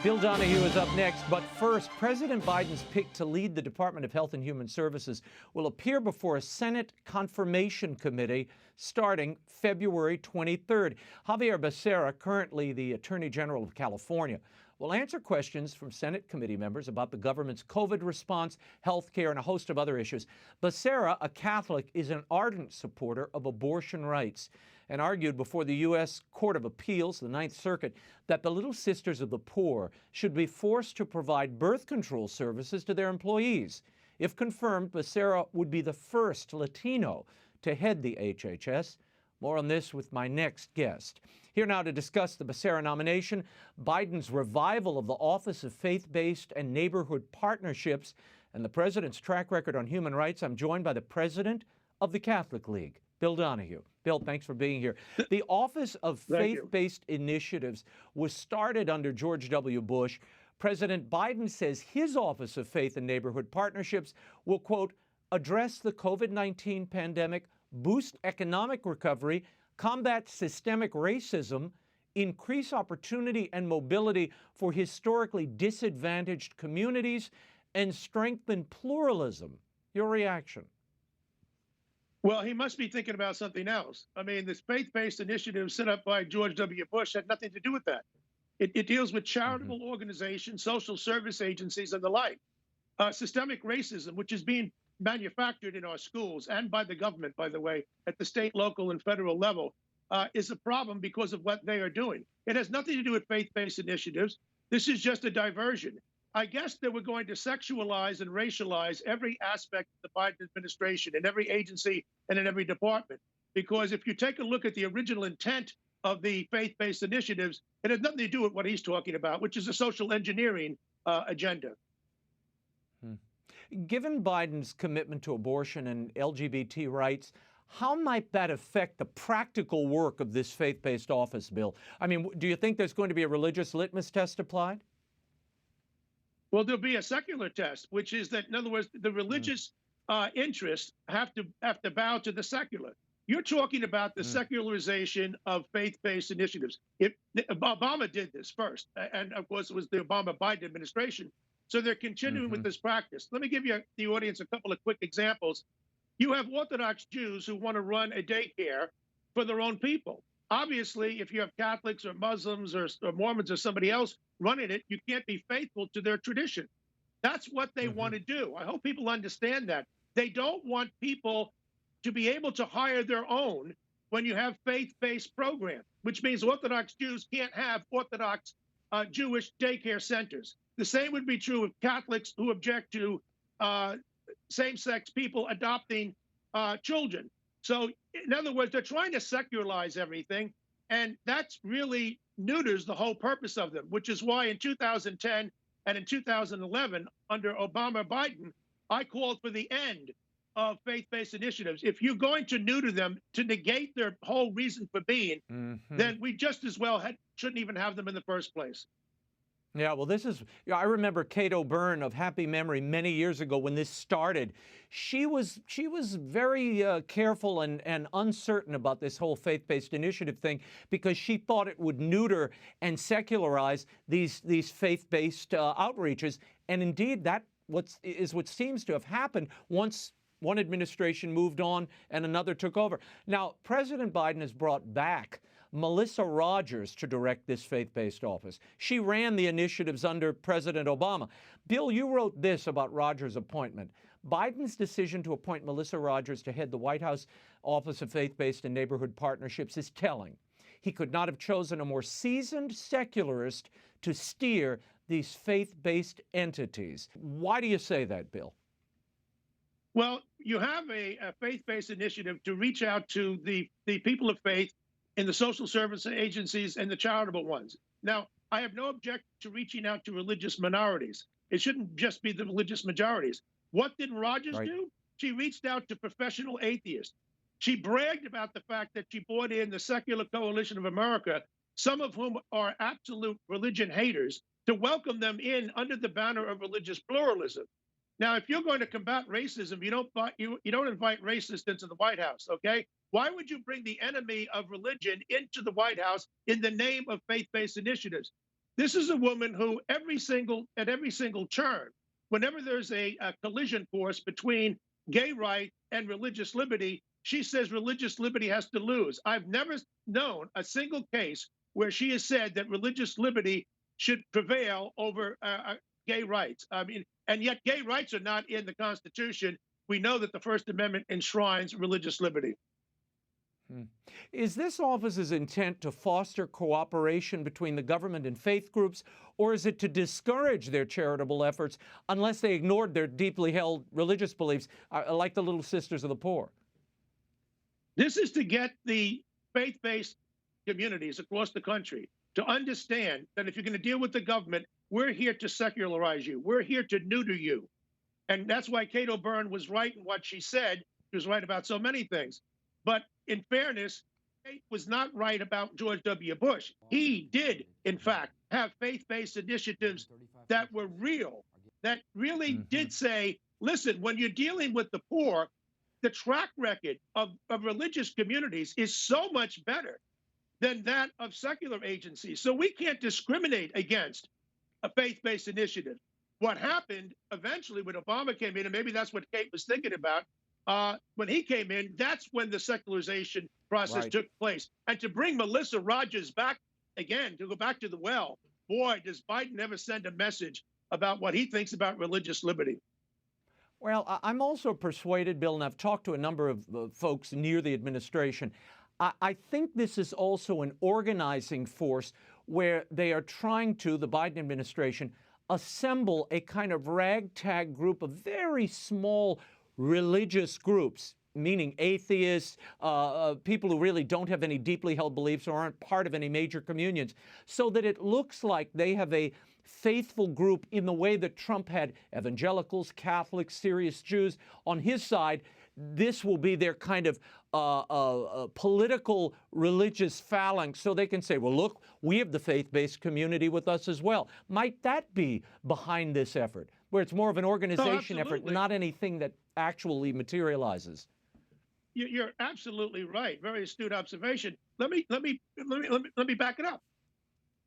Bill Donohue is up next, but first, President Biden's pick to lead the Department of Health and Human Services will appear before a Senate Confirmation Committee starting February 23rd. Javier Becerra, currently the Attorney General of California, will answer questions from Senate committee members about the government's COVID response, health care, and a host of other issues. Becerra, a Catholic, is an ardent supporter of abortion rights and argued before the U.S. Court of Appeals, the Ninth Circuit, that the Little Sisters of the Poor should be forced to provide birth control services to their employees. If confirmed, Becerra would be the first Latino to head the HHS. More on this with my next guest. Here now to discuss the Becerra nomination, Biden's revival of the Office of Faith-Based and Neighborhood Partnerships, and the president's track record on human rights, I'm joined by the president of the Catholic League, Bill Donohue. Bill, thanks for being here. The Office of Faith-Based Initiatives was started under George W. Bush. President Biden says his Office of Faith and Neighborhood Partnerships will, quote, address the COVID-19 pandemic, boost economic recovery, combat systemic racism, increase opportunity and mobility for historically disadvantaged communities, and strengthen pluralism. Your reaction? Well, he must be thinking about something else. I mean, this faith-based initiative set up by George W. Bush had nothing to do with that. It deals with charitable organizations, social service agencies, and the like. Systemic racism, which is being manufactured in our schools and by the government, by the way, at the state, local, and federal level, is a problem because of what they are doing. It has nothing to do with faith-based initiatives. This is just a diversion. I guess they were going to sexualize and racialize every aspect of the Biden administration in every agency and in every department. Because if you take a look at the original intent of the faith-based initiatives, it has nothing to do with what he's talking about, which is a social engineering agenda. Given Biden's commitment to abortion and LGBT rights, how might that affect the practical work of this faith-based office, Bill? I mean, do you think there's going to be a religious litmus test applied? Well, there'll be a secular test, which is that, in other words, the religious interests have to bow to the secular. You're talking about the secularization of faith-based initiatives. Obama did this first, and of course, it was the Obama-Biden administration. So they're continuing with this practice. Let me give you, the audience, a couple of quick examples. You have Orthodox Jews who want to run a daycare for their own people. Obviously, if you have Catholics or Muslims or Mormons or somebody else running it, you can't be faithful to their tradition. That's what they want to do. I hope people understand that. They don't want people to be able to hire their own when you have faith-based programs, which means Orthodox Jews can't have Orthodox Jewish daycare centers. The same would be true of Catholics who object to same-sex people adopting children. So, in other words, they're trying to secularize everything, and that's really neuters the whole purpose of them, which is why in 2010 and in 2011, under Obama-Biden, I called for the end of faith-based initiatives. If you're going to neuter them to negate their whole reason for being, then we just as well shouldn't even have them in the first place. Yeah, well, I remember Kate O'Byrne of happy memory many years ago when this started. She was very careful and uncertain about this whole faith-based initiative thing because she thought it would neuter and secularize these faith-based outreaches. And indeed, that what seems to have happened once one administration moved on and another took over. Now, President Biden has brought back Melissa Rogers to direct this faith-based office. She ran the initiatives under President Obama. Bill, you wrote this about Rogers' appointment. Biden's decision to appoint Melissa Rogers to head the White House Office of Faith-Based and Neighborhood Partnerships is telling. He could not have chosen a more seasoned secularist to steer these faith-based entities. Why do you say that, Bill? Well, you have a faith-based initiative to reach out to the people of faith in the social service agencies and the charitable ones. Now, I have no objection to reaching out to religious minorities. It shouldn't just be the religious majorities. What did Rogers do? She reached out to professional atheists. She bragged about the fact that she brought in the Secular Coalition of America, some of whom are absolute religion haters, to welcome them in under the banner of religious pluralism. Now, if you're going to combat racism, you don't invite racists into the White House, okay? Why would you bring the enemy of religion into the White House in the name of faith-based initiatives? This is a woman who at every single turn, whenever there's a collision course between gay rights and religious liberty, she says religious liberty has to lose. I've never known a single case where she has said that religious liberty should prevail over gay rights. I mean, and yet gay rights are not in the Constitution. We know that the First Amendment enshrines religious liberty. Is this office's intent to foster cooperation between the government and faith groups, or is it to discourage their charitable efforts unless they ignored their deeply held religious beliefs, like the Little Sisters of the Poor? This is to get the faith-based communities across the country to understand that if you're going to deal with the government, we're here to secularize you. We're here to neuter you. And that's why Kate O'Byrne was right in what she said. She was right about so many things. But in fairness, Kate was not right about George W. Bush. He did, in fact, have faith-based initiatives that were real, that really did say, listen, when you're dealing with the poor, the track record of religious communities is so much better than that of secular agencies. So we can't discriminate against a faith-based initiative. What happened eventually when Obama came in, and maybe that's what Kate was thinking about, when he came in, that's when the secularization process took place. And to bring Melissa Rogers back again, to go back to the well, boy, does Biden ever send a message about what he thinks about religious liberty. Well, I'm also persuaded, Bill, and I've talked to a number of folks near the administration, I think this is also an organizing force where they are trying to, the Biden administration, assemble a kind of ragtag group of very small religious groups, meaning atheists, people who really don't have any deeply held beliefs or aren't part of any major communions, so that it looks like they have a faithful group in the way that Trump had evangelicals, Catholics, serious Jews on his side. This will be their kind of political religious phalanx, so they can say, well, look, we have the faith-based community with us as well. Might that be behind this effort, where it's more of an organization effort, not anything that actually materializes? You're absolutely right. Very astute observation. Let me back it up.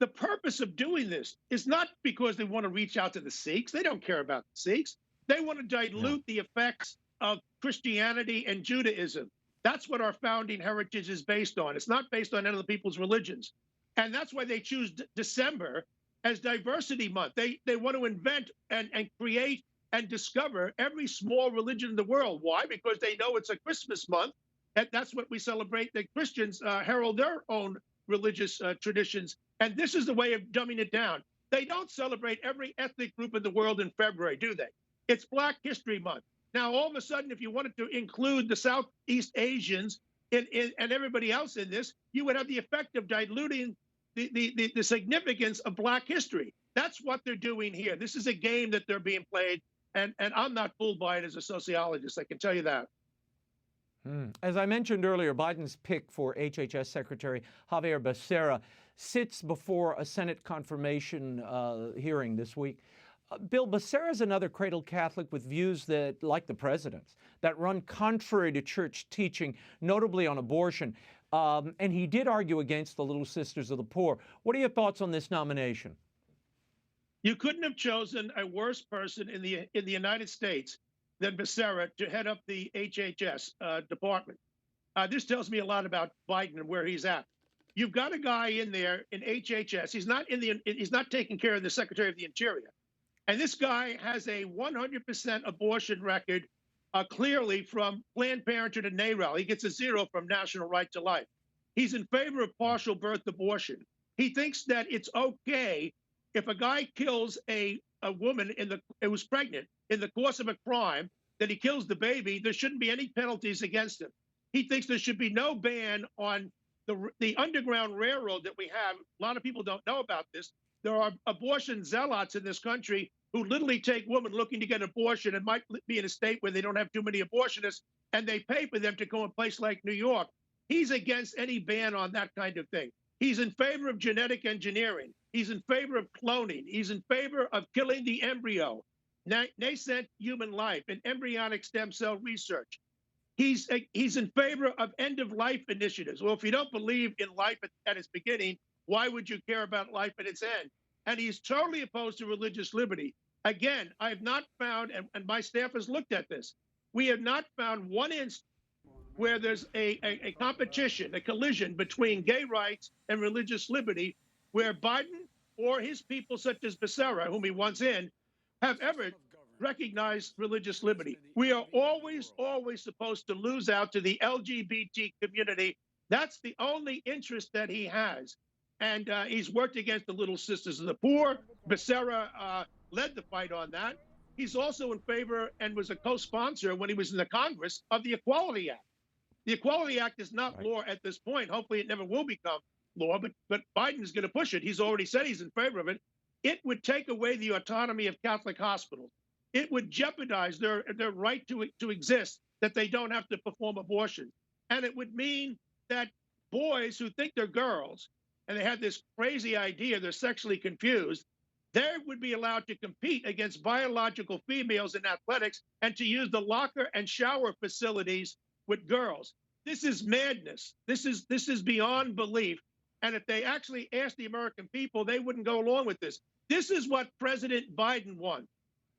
The purpose of doing this is not because they want to reach out to the Sikhs. They don't care about the Sikhs. They want to dilute the effects of Christianity and Judaism. That's what our founding heritage is based on. It's not based on any of the people's religions. And that's why they choose December as diversity month. They want to invent and create and discover every small religion in the world. Why? Because they know it's a Christmas month. And that's what we celebrate. The Christians herald their own religious traditions. And this is the way of dumbing it down. They don't celebrate every ethnic group in the world in February, do they? It's Black History Month. Now, all of a sudden, if you wanted to include the Southeast Asians and everybody else in this, you would have the effect of diluting the significance of Black history. That's what they're doing here. This is a game that they're being played, and I'm not fooled by it as a sociologist, I can tell you that. As I mentioned earlier, Biden's pick for HHS Secretary Javier Becerra sits before a Senate confirmation hearing this week. Bill, Becerra is another cradle Catholic with views that, like the president's, that run contrary to church teaching, notably on abortion. And he did argue against the Little Sisters of the Poor. What are your thoughts on this nomination? You couldn't have chosen a worse person in the United States than Becerra to head up the HHS department. This tells me a lot about Biden and where he's at. You've got a guy in there in HHS. He's not taking care of the Secretary of the Interior. And this guy has a 100% abortion record, clearly from Planned Parenthood and NARAL. He gets a 0 from National Right to Life. He's in favor of partial birth abortion. He thinks that it's okay if a guy kills a woman who was pregnant in the course of a crime, that he kills the baby, there shouldn't be any penalties against him. He thinks there should be no ban on the Underground Railroad that we have. A lot of people don't know about this. There are abortion zealots in this country who literally take women looking to get an abortion and might be in a state where they don't have too many abortionists, and they pay for them to go in a place like New York. He's against any ban on that kind of thing. He's in favor of genetic engineering. He's in favor of cloning. He's in favor of killing the embryo, nascent human life, and embryonic stem cell research. He's in favor of end-of-life initiatives. Well, if you don't believe in life at its beginning, why would you care about life at its end? and he's totally opposed to religious liberty. Again, I have not found, and my staff has looked at this, we have not found one instance where there's a competition, a collision between gay rights and religious liberty, where Biden or his people, such as Becerra, whom he wants in, have ever recognized religious liberty. We are always supposed to lose out to the LGBT community. That's the only interest that he has. And he's worked against the Little Sisters of the Poor. Becerra led the fight on that. He's also in favor and was a co-sponsor when he was in the Congress of the Equality Act. The Equality Act is not law at this point. Hopefully it never will become law, but Biden is going to push it. He's already said he's in favor of it. It would take away the autonomy of Catholic hospitals. It would jeopardize their right to exist, that they don't have to perform abortion. And it would mean that boys who think they're girls and they have this crazy idea they're sexually confused, they would be allowed to compete against biological females in athletics and to use the locker and shower facilities with girls. This is madness. This is beyond belief. And if they actually asked the American people, they wouldn't go along with this. This is what President Biden wants.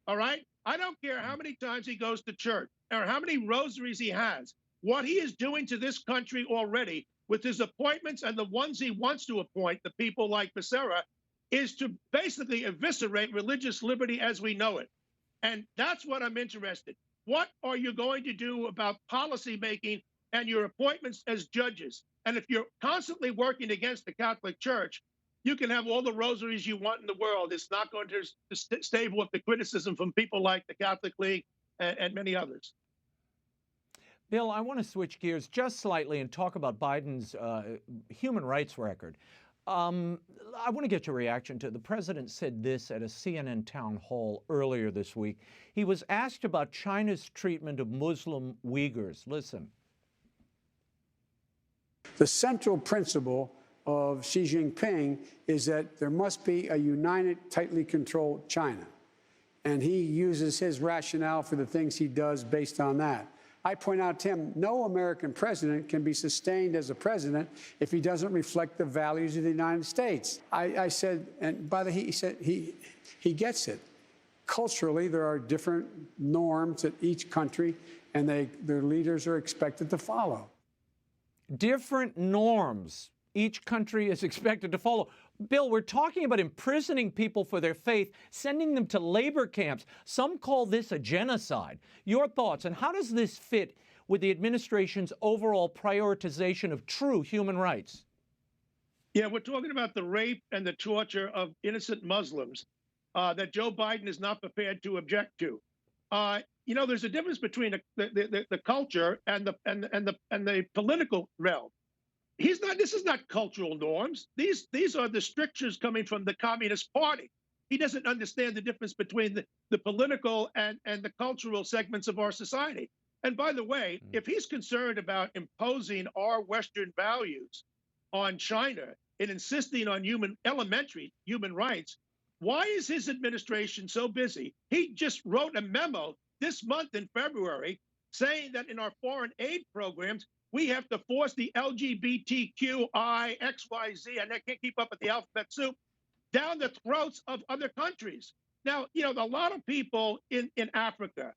All right? I don't care how many times he goes to church or how many rosaries he has. What he is doing to this country already with his appointments and the ones he wants to appoint, the people like Becerra, is to basically eviscerate religious liberty as we know it. And that's what I'm interested. What are you going to do about policy making and your appointments as judges? And if you're constantly working against the Catholic Church, you can have all the rosaries you want in the world. It's not going to stave off the criticism from people like the Catholic League and many others. Bill, I want to switch gears just slightly and talk about Biden's human rights record. I want to get your reaction to it. The president said this at a CNN town hall earlier this week. He was asked about China's treatment of Muslim Uyghurs. Listen. The central principle of Xi Jinping is that there must be a united, tightly controlled China. And he uses his rationale for the things he does based on that. I point out to him, no American president can be sustained as a president if he doesn't reflect the values of the United States. I said, and by the way, he said he gets it. Culturally, there are different norms at each country, and their leaders are expected to follow. Different norms each country is expected to follow. Bill, we're talking about imprisoning people for their faith, sending them to labor camps. Some call this a genocide. Your thoughts, and how does this fit with the administration's overall prioritization of true human rights? Yeah, we're talking about the rape and the torture of innocent Muslims that Joe Biden is not prepared to object to. You know, there's a difference between the culture and the political realm. This is not cultural norms. These are the strictures coming from the Communist Party. He doesn't understand the difference between the political and the cultural segments of our society. And by the way, if he's concerned about imposing our Western values on China and insisting on elementary human rights, why is his administration so busy? He just wrote a memo this month in February saying that in our foreign aid programs, we have to force the LGBTQI, XYZ, and I can't keep up with the alphabet soup, down the throats of other countries. Now, you know, a lot of people in Africa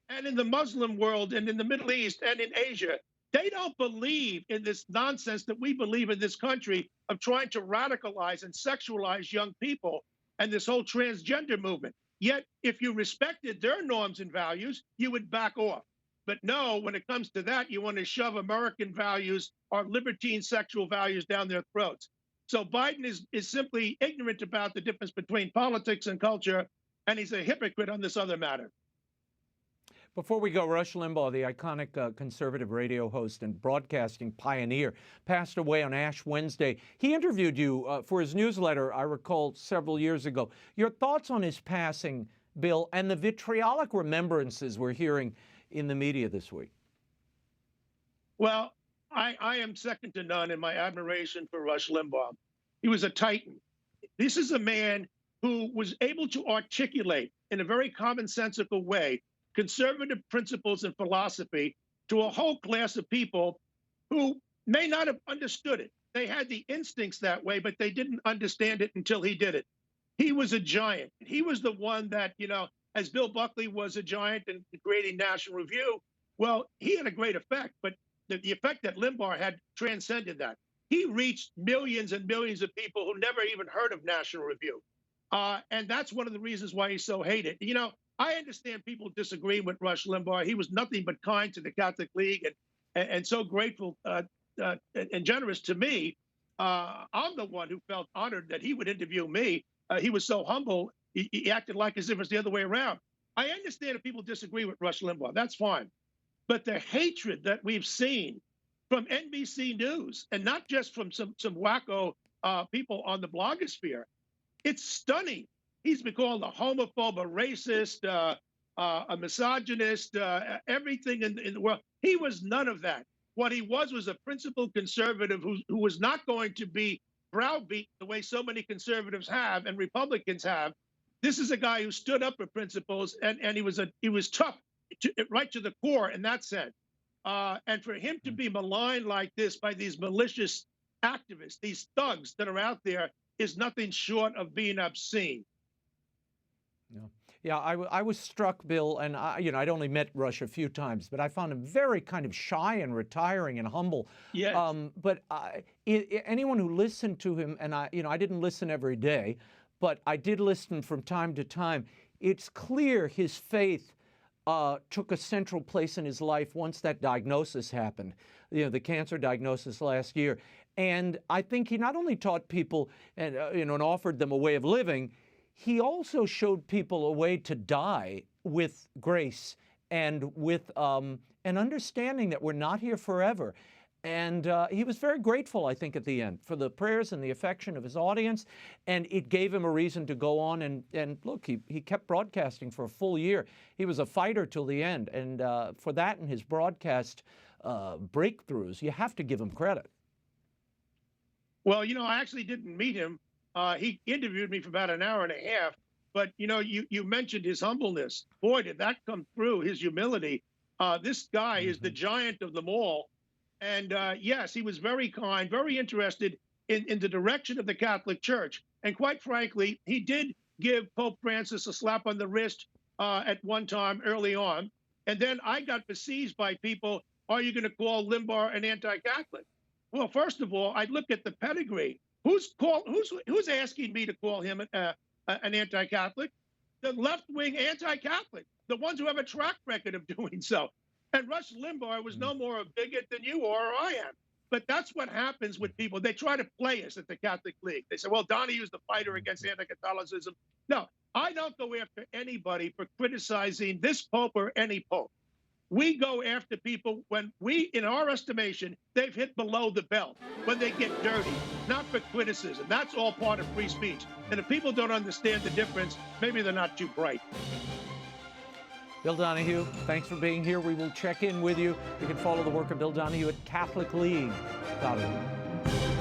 and in the Muslim world and in the Middle East and in Asia, they don't believe in this nonsense that we believe in this country of trying to radicalize and sexualize young people and this whole transgender movement. Yet, if you respected their norms and values, you would back off. But no, when it comes to that, you want to shove American values, our libertine sexual values down their throats. So Biden is simply ignorant about the difference between politics and culture, and he's a hypocrite on this other matter. Before we go, Rush Limbaugh, the iconic conservative radio host and broadcasting pioneer, passed away on Ash Wednesday. He interviewed you for his newsletter, I recall, several years ago. Your thoughts on his passing, Bill, and the vitriolic remembrances we're hearing in the media this week? Well, I am second to none in my admiration for Rush Limbaugh. He was a titan. This is a man who was able to articulate in a very commonsensical way conservative principles and philosophy to a whole class of people who may not have understood it. They had the instincts that way, but they didn't understand it until he did it. He was a giant. He was the one that, as Bill Buckley was a giant in creating National Review, well, he had a great effect, but the effect that Limbaugh had transcended that. He reached millions and millions of people who never even heard of National Review. And that's one of the reasons why he's so hated. I understand people disagree with Rush Limbaugh. He was nothing but kind to the Catholic League and so grateful and generous to me. I'm the one who felt honored that he would interview me. He was so humble. He acted like as if it's the other way around. I understand if people disagree with Rush Limbaugh. That's fine. But the hatred that we've seen from NBC News, and not just from some wacko people on the blogosphere, it's stunning. He's been called a homophobe, a racist, a misogynist, everything in the world. He was none of that. What he was a principled conservative who was not going to be browbeat the way so many conservatives have and Republicans have. This is a guy who stood up for principles, and he was tough right to the core in that sense. And for him to be maligned like this by these malicious activists, these thugs that are out there, is nothing short of being obscene. Yeah, I was struck, Bill, and I'd only met Rush a few times, but I found him very kind of shy and retiring and humble. Yes. But anyone who listened to him, and I didn't listen every day, but I did listen from time to time. It's clear his faith took a central place in his life once that diagnosis happened, the cancer diagnosis last year. And I think he not only taught people and offered them a way of living, he also showed people a way to die with grace and with an understanding that we're not here forever. And he was very grateful, I think, at the end for the prayers and the affection of his audience. And it gave him a reason to go on. And look, he kept broadcasting for a full year. He was a fighter till the end. And for that and his broadcast breakthroughs, you have to give him credit. Well, I actually didn't meet him. He interviewed me for about an hour and a half. But, you mentioned his humbleness. Boy, did that come through, his humility. This guy is the giant of them all. And yes, he was very kind, very interested in the direction of the Catholic Church. And quite frankly, he did give Pope Francis a slap on the wrist at one time early on. And then I got besieged by people, are you going to call Limbaugh an anti-Catholic? Well, first of all, I'd look at the pedigree. Who's asking me to call him an anti-Catholic? The left-wing anti-Catholic, the ones who have a track record of doing so. And Rush Limbaugh was no more a bigot than you are or I am. But that's what happens with people. They try to play us at the Catholic League. They say, well, Donohue's the fighter against anti-Catholicism. No, I don't go after anybody for criticizing this pope or any pope. We go after people when in our estimation, they've hit below the belt, when they get dirty, not for criticism. That's all part of free speech. And if people don't understand the difference, maybe they're not too bright. Bill Donohue, thanks for being here. We will check in with you. You can follow the work of Bill Donohue at CatholicLeague.org.